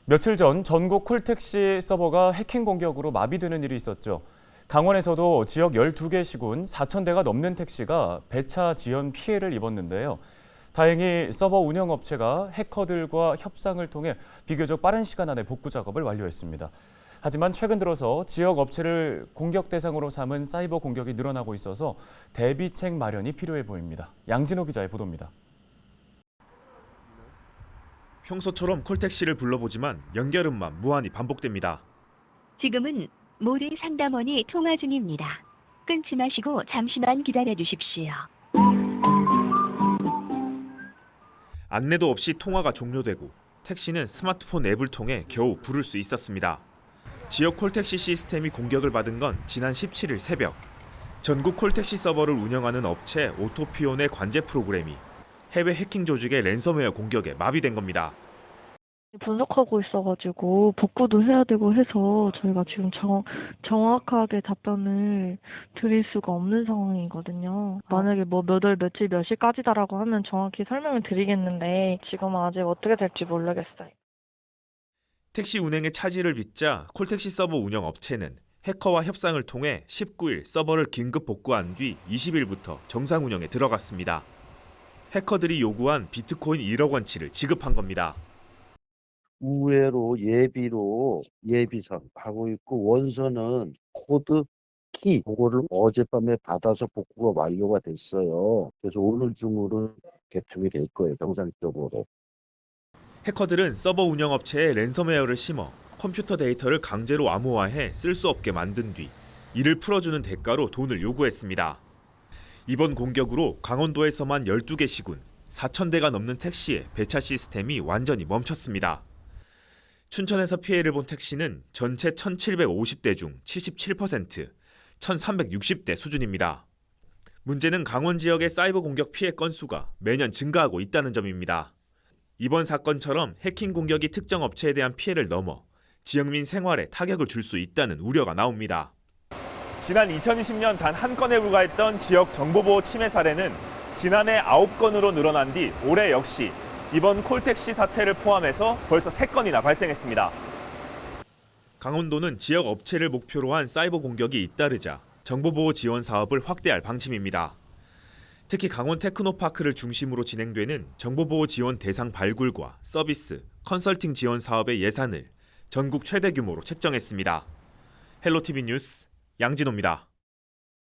며칠 전 전국 콜택시 서버가 해킹 공격으로 마비되는 일이 있었죠. 강원에서도 지역 12개 시군 4,000대가 넘는 택시가 배차 지연 피해를 입었는데요. 다행히 서버 운영업체가 해커들과 협상을 통해 비교적 빠른 시간 안에 복구 작업을 완료했습니다. 하지만 최근 들어서 지역 업체를 공격 대상으로 삼은 사이버 공격이 늘어나고 있어서 대비책 마련이 필요해 보입니다. 양진호 기자의 보도입니다. 평소처럼 콜택시를 불러보지만 연결음만 무한히 반복됩니다. 지금은 모래 상담원이 통화 중입니다. 끊지 마시고 잠시만 기다려 주십시오. 안내도 없이 통화가 종료되고 택시는 스마트폰 앱을 통해 겨우 부를 수 있었습니다. 지역 콜택시 시스템이 공격을 받은 건 지난 17일 새벽. 전국 콜택시 서버를 운영하는 업체 오토피온의 관제 프로그램이 해외 해킹 조직의 랜섬웨어 공격에 마비된 겁니다. 분석하고 있어가지고 복구도 해야 되고 해서 저희가 지금 정확하게 답변을 드릴 수가 없는 상황이거든요. 만약에 뭐 몇 월 며칠 몇 시까지다라고 하면 정확히 설명을 드리겠는데 지금은 아직 어떻게 될지 모르겠어요. 택시 운행의 차질을 빚자 콜택시 서버 운영 업체는 해커와 협상을 통해 19일 서버를 긴급 복구한 뒤 20일부터 정상 운영에 들어갔습니다. 해커들이 요구한 비트코인 1억 원치를 지급한 겁니다. 우회로 예비로 예비선 하고 있고 원선은 코드 키 그거를 어젯밤에 받아서 복구가 완료가 됐어요. 그래서 오늘 중으로 개통이 될 거예요. 정상적으로. 해커들은 서버 운영업체에 랜섬웨어를 심어 컴퓨터 데이터를 강제로 암호화해 쓸 수 없게 만든 뒤 이를 풀어주는 대가로 돈을 요구했습니다. 이번 공격으로 강원도에서만 12개 시군 4,000대가 넘는 택시의 배차 시스템이 완전히 멈췄습니다. 춘천에서 피해를 본 택시는 전체 1,750대 중 77%, 1,360대 수준입니다. 문제는 강원 지역의 사이버 공격 피해 건수가 매년 증가하고 있다는 점입니다. 이번 사건처럼 해킹 공격이 특정 업체에 대한 피해를 넘어 지역민 생활에 타격을 줄 수 있다는 우려가 나옵니다. 지난 2020년 단 한 건에 불과했던 지역 정보보호 침해 사례는 지난해 9건으로 늘어난 뒤 올해 역시 이번 콜택시 사태를 포함해서 벌써 3건이나 발생했습니다. 강원도는 지역 업체를 목표로 한 사이버 공격이 잇따르자 정보보호 지원 사업을 확대할 방침입니다. 특히 강원 테크노파크를 중심으로 진행되는 정보보호 지원 대상 발굴과 서비스, 컨설팅 지원 사업의 예산을 전국 최대 규모로 책정했습니다. 헬로티비 뉴스 양진호입니다.